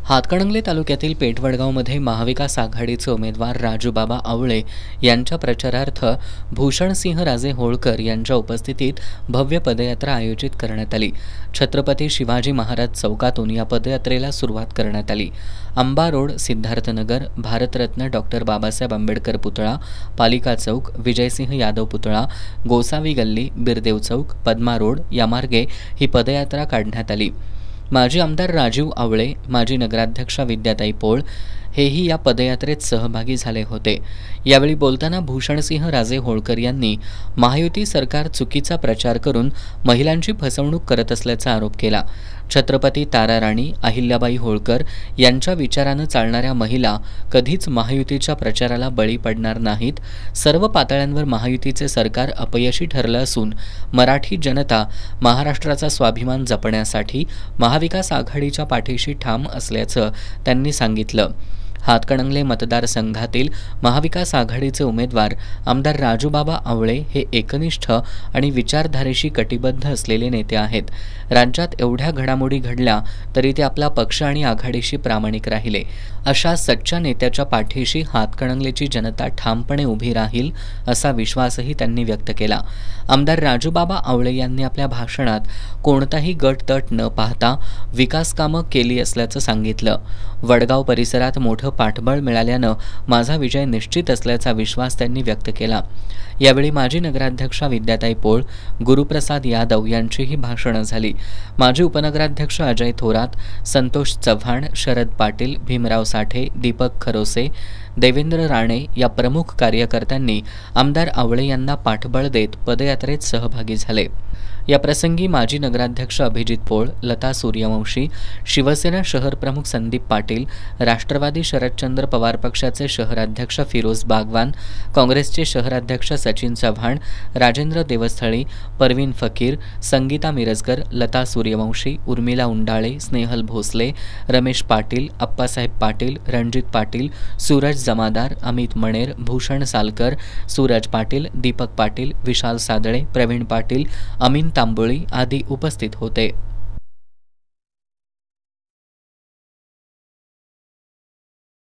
हातकणंगले तालुक्यातील पेठवडगावमध्ये महाविकास आघाडीचे उमेदवार राजूबाबा आवळे यांच्या प्रचारार्थ भूषणसिंह राजे होळकर यांच्या उपस्थितीत भव्य पदयात्रा आयोजित करण्यात आली। छत्रपती शिवाजी महाराज चौकातून या पदयात्रेला सुरुवात करण्यात आली। अंबा रोड, सिद्धार्थनगर, भारतरत्न डॉक्टर बाबासाहेब आंबेडकर पुतळा, पालिका चौक, विजयसिंह यादव पुतळा, गोसावी गल्ली, बिरदेव चौक, पद्मा रोड या मार्गे ही पदयात्रा काढण्यात आली। माजी आमदार राजीव आवळे, माजी नगराध्यक्षा विद्याताई पोळ हेही या पदयात्रेत सहभागी झाले होते। यावेळी बोलताना भूषणसिंह राजे होळकर यांनी महायुती सरकार चुकीचा प्रचार करून महिलांची फसवणूक करत असल्याचा आरोप केला। छत्रपती ताराराणी अहिल्याबाई होळकर यांच्या विचारानं चालणाऱ्या महिला कधीच महायुतीच्या प्रचाराला बळी पडणार नाहीत। सर्व पातळ्यांवर महायुतीचे सरकार अपयशी ठरलं असून मराठी जनता महाराष्ट्राचा स्वाभिमान जपण्यासाठी महाविकास आघाडीच्या पाठीशी ठाम असल्याचं त्यांनी सांगितलं। हातकणंगले मतदारसंघातील महाविकास आघाडीचे उमेदवार आमदार राजूबाबा आवळे हे एकनिष्ठ आणि विचारधारेशी कटिबद्ध असलेले नेते आहेत। राज्यात एवढ्या घडामोडी घडल्या तरी ते आपला पक्ष आणि आघाडीशी प्रामाणिक राहिले। अशा सच्च्या नेत्याच्या पाठीशी हातकणंगलेची जनता ठामपणे उभी राहील असा विश्वासही त्यांनी व्यक्त केला। आमदार राजूबाबा आवळे यांनी आपल्या भाषणात कोणताही गटतट न पाहता विकास कामं केली असल्याचं सांगितलं। वडगाव परिसरात मोठं पाठबळ मिळाल्यानं माझा विजय निश्चित असल्याचा विश्वास त्यांनी व्यक्त केला। यावेळी माजी नगराध्यक्षा विद्याताई पोळ, गुरुप्रसाद यादव यांचीही भाषणं झाली। माजी उपनगराध्यक्ष अजय थोरात, संतोष चव्हाण, शरद पाटील, भीमराव साठे, दीपक खरोसे, देवेंद्र राणे या प्रमुख कार्यकर्त्यांनी आमदार आवळे यांना पाठबळ देत पदयात्रेत सहभागी झाले। या प्रसंगी माजी नगराध्यक्ष अभिजित पोळ, लता सूर्यवंशी, शिवसेना शहर प्रमुख संदीप पाटील, राष्ट्रवादी शरदचंद्र पवार पक्षाचे शहराध्यक्ष फिरोज बागवान, काँग्रेसचे शहराध्यक्ष सचिन चव्हाण, राजेंद्र देवस्थळी, परवीन फकीर, संगीता मिरजकर, लता सूर्यवंशी, उर्मिला उंडाळे, स्नेहल भोसले, रमेश पाटील, अप्पासाहेब पाटील, रणजित पाटील, सूरज जमादार, अमित मणेर, भूषण सालकर, सूरज पाटील, दीपक पाटील, विशाल सादळे, प्रवीण पाटील, अमीन तांबोळी आदी उपस्थित होते।